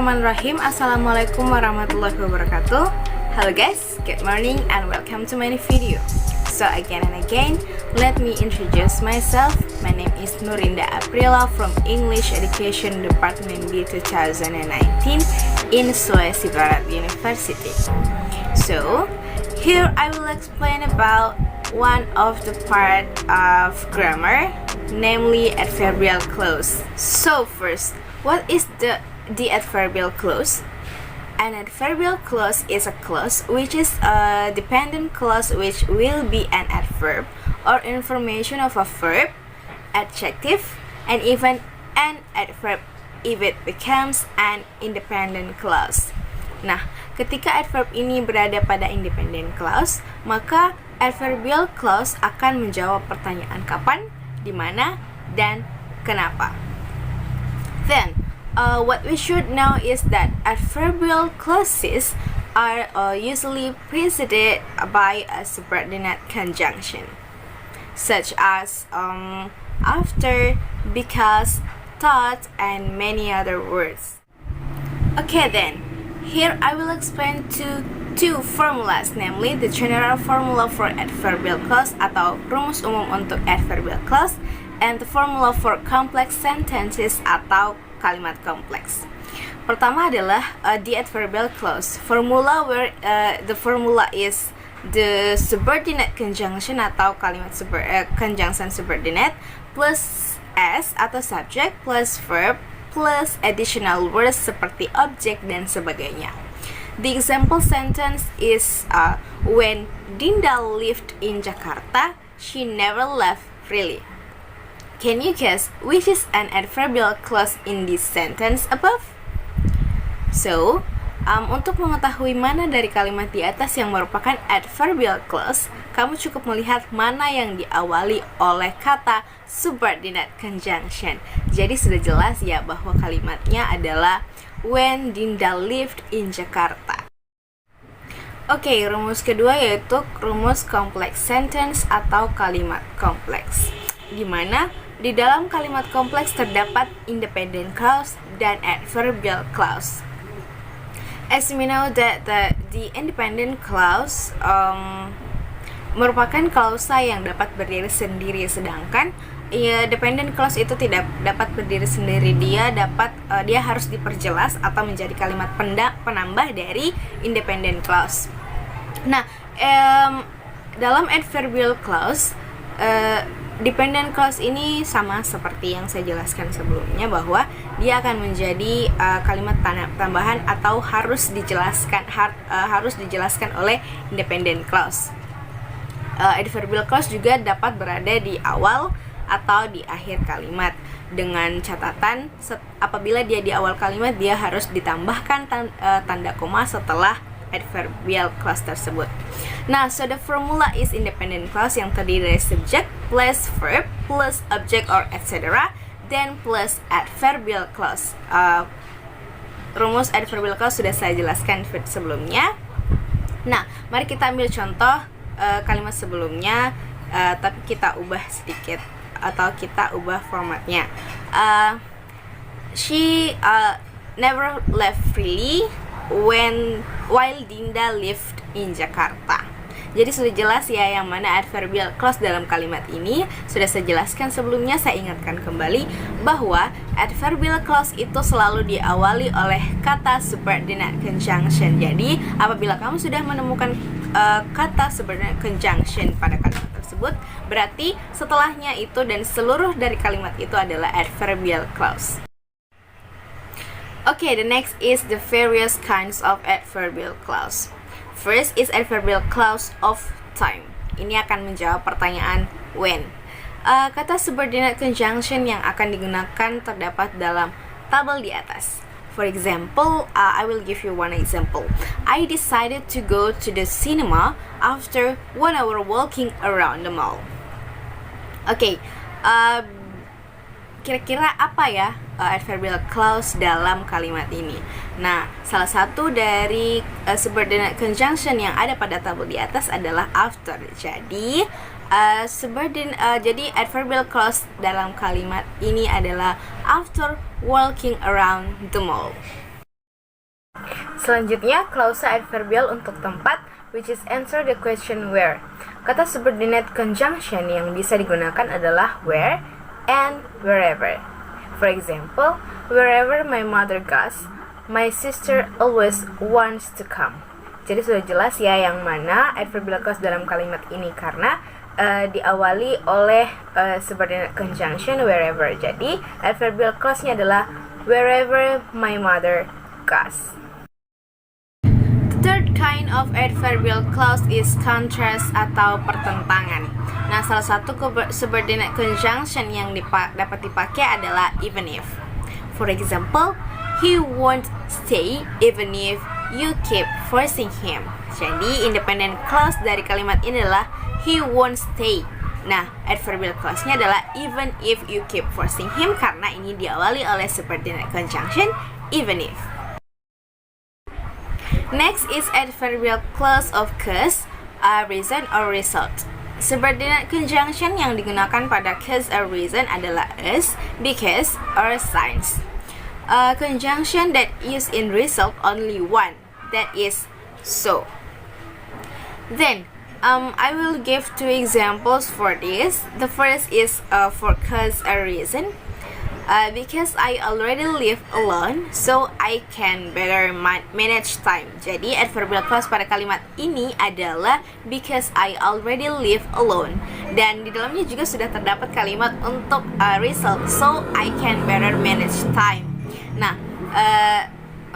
Bismillahirrahmanirrahim. Assalamualaikum warahmatullahi wabarakatuh. Hello guys, good morning and welcome to my new video. So again and again, let me introduce myself. My name is Nurinda Aprila from English Education Department B 2019 in Sulawesi Barat University. So here I will explain about one of the part of grammar, namely adverbial clause. So first, what is the adverbial clause? An adverbial clause is a clause which is a dependent clause which will be an adverb or information of a verb, adjective, and even an adverb if it becomes an independent clause. Nah, ketika adverb ini berada pada independent clause, maka adverbial clause akan menjawab pertanyaan kapan, di mana, dan kenapa. Then, what we should know is that adverbial clauses are usually preceded by a subordinate conjunction, such as after, because, thought, and many other words. Okay then, here I will explain two formulas, namely the general formula for adverbial clause atau rumus umum untuk adverbial clause, and the formula for complex sentences atau kalimat kompleks. Pertama adalah the adverbial clause formula, where the formula is the subordinate conjunction atau kalimat conjunction subordinate plus s atau subject plus verb plus additional words seperti object dan sebagainya. The example sentence is when Dinda lived in Jakarta, she never left freely. Can you guess which is an adverbial clause in this sentence above? So, untuk mengetahui mana dari kalimat di atas yang merupakan adverbial clause, kamu cukup melihat mana yang diawali oleh kata subordinate conjunction. Jadi sudah jelas ya bahwa kalimatnya adalah when Dinda lived in Jakarta. Oke, rumus kedua yaitu rumus complex sentence atau kalimat kompleks, di mana di dalam kalimat kompleks terdapat independent clause dan adverbial clause. As we know that the independent clause merupakan klausa yang dapat berdiri sendiri, sedangkan dependent clause itu tidak dapat berdiri sendiri. Dia harus diperjelas atau menjadi kalimat penambah dari independent clause. Nah, dalam adverbial clause, dependent clause ini sama seperti yang saya jelaskan sebelumnya, bahwa dia akan menjadi kalimat tambahan atau harus dijelaskan oleh independent clause. Adverbial clause juga dapat berada di awal atau di akhir kalimat, dengan catatan apabila dia di awal kalimat dia harus ditambahkan tanda koma setelah adverbial clause tersebut. Nah, so the formula is independent clause yang terdiri dari subject plus verb plus object or etc. then plus adverbial clause. Rumus adverbial clause sudah saya jelaskan sebelumnya. Nah, mari kita ambil contoh kalimat sebelumnya, tapi kita ubah sedikit atau kita ubah formatnya. She never left freely while Dinda lived in Jakarta. Jadi sudah jelas ya yang mana adverbial clause dalam kalimat ini. Sudah saya jelaskan sebelumnya, saya ingatkan kembali bahwa adverbial clause itu selalu diawali oleh kata subordinate conjunction. Jadi apabila kamu sudah menemukan kata subordinate conjunction pada kalimat tersebut, berarti setelahnya itu dan seluruh dari kalimat itu adalah adverbial clause. Okay, the next is the various kinds of adverbial clause. First is adverbial clause of time. Ini akan menjawab pertanyaan when. Kata subordinate conjunction yang akan digunakan terdapat dalam tabel di atas. For example, I will give you one example. I decided to go to the cinema after 1 hour walking around the mall. Okay, kira-kira apa ya adverbial clause dalam kalimat ini? Nah, salah satu dari subordinate conjunction yang ada pada tabel di atas adalah after. Jadi jadi adverbial clause dalam kalimat ini adalah after walking around the mall. Selanjutnya, klausa adverbial untuk tempat, which is answer the question where. Kata subordinate conjunction yang bisa digunakan adalah where and wherever. For example, wherever my mother goes, my sister always wants to come. Jadi sudah jelas ya yang mana adverbial clause dalam kalimat ini karena diawali oleh subordinate conjunction wherever. Jadi adverbial clause-nya adalah wherever my mother goes. The third kind of adverbial clause is contrast atau pertentangan. Nah, salah satu subordinate conjunction yang dapat dipakai adalah even if. For example, he won't stay even if you keep forcing him. Jadi independent clause dari kalimat ini adalah he won't stay. Nah, adverbial clause-nya adalah even if you keep forcing him karena ini diawali oleh subordinate conjunction even if. Next is adverbial clause of cause, reason, or result. Subordinate conjunction yang digunakan pada cause or reason adalah as, because, or since. A conjunction that use in result only one, that is so. Then, I will give two examples for this. The first is for cause or reason. Because I already live alone, so I can better manage time. Jadi adverbial clause pada kalimat ini adalah because I already live alone. Dan di dalamnya juga sudah terdapat kalimat untuk result, so I can better manage time. Nah,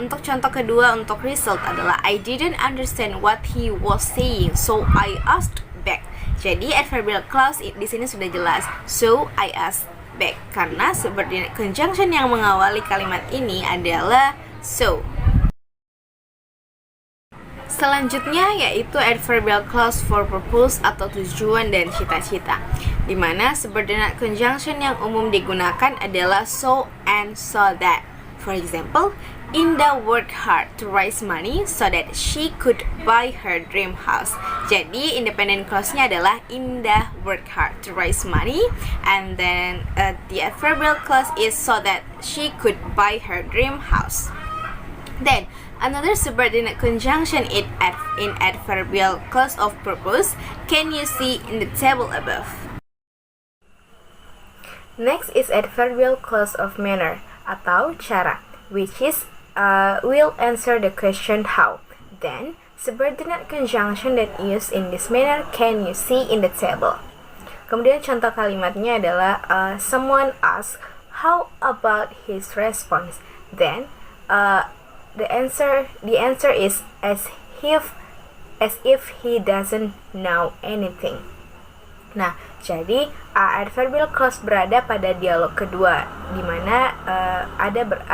untuk contoh kedua untuk result adalah I didn't understand what he was saying, so I asked back. Jadi adverbial clause di sini sudah jelas, so I asked back karena subordinate conjunction yang mengawali kalimat ini adalah so. Selanjutnya yaitu adverbial clause for purpose atau tujuan dan cita-cita, di mana subordinate conjunction yang umum digunakan adalah so and so that. For example, Indah worked hard to raise money so that she could buy her dream house. Jadi independent clause-nya adalah Indah worked hard to raise money, and then the adverbial clause is so that she could buy her dream house. Then another subordinate conjunction in adverbial clause of purpose can you see in the table above. Next is adverbial clause of manner atau cara, which is will answer the question how. Then, subordinate conjunction that used in this manner can you see in the table. Kemudian contoh kalimatnya adalah someone asks how about his response. Then, the answer is as if he doesn't know anything. Nah, jadi adverbial clause berada pada dialog kedua, di mana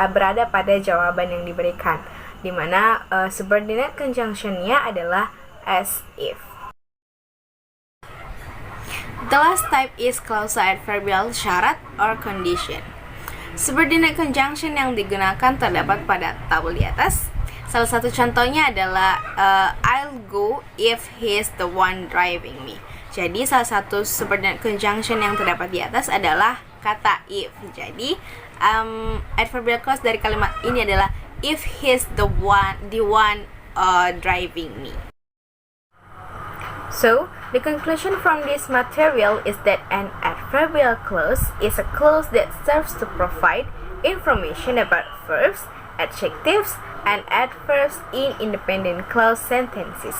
berada pada jawaban yang diberikan, di mana subordinate conjunction-nya adalah as if. The last type is klausa adverbial syarat or condition. Subordinate conjunction yang digunakan terdapat pada tabel di atas. Salah satu contohnya adalah I'll go if he's the one driving me. Jadi salah satu subordinate conjunction yang terdapat di atas adalah kata if. Jadi adverbial clause dari kalimat ini adalah if he's the one driving me. So, the conclusion from this material is that an adverbial clause is a clause that serves to provide information about verbs, adjectives, and adverbs in independent clause sentences.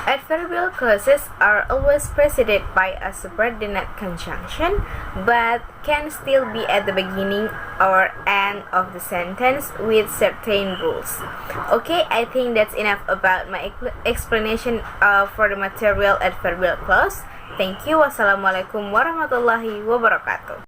Adverbial clauses are always preceded by a subordinate conjunction, but can still be at the beginning or end of the sentence with certain rules. Okay, I think that's enough about my explanation for the material adverbial clause. Thank you. Wassalamualaikum warahmatullahi wabarakatuh.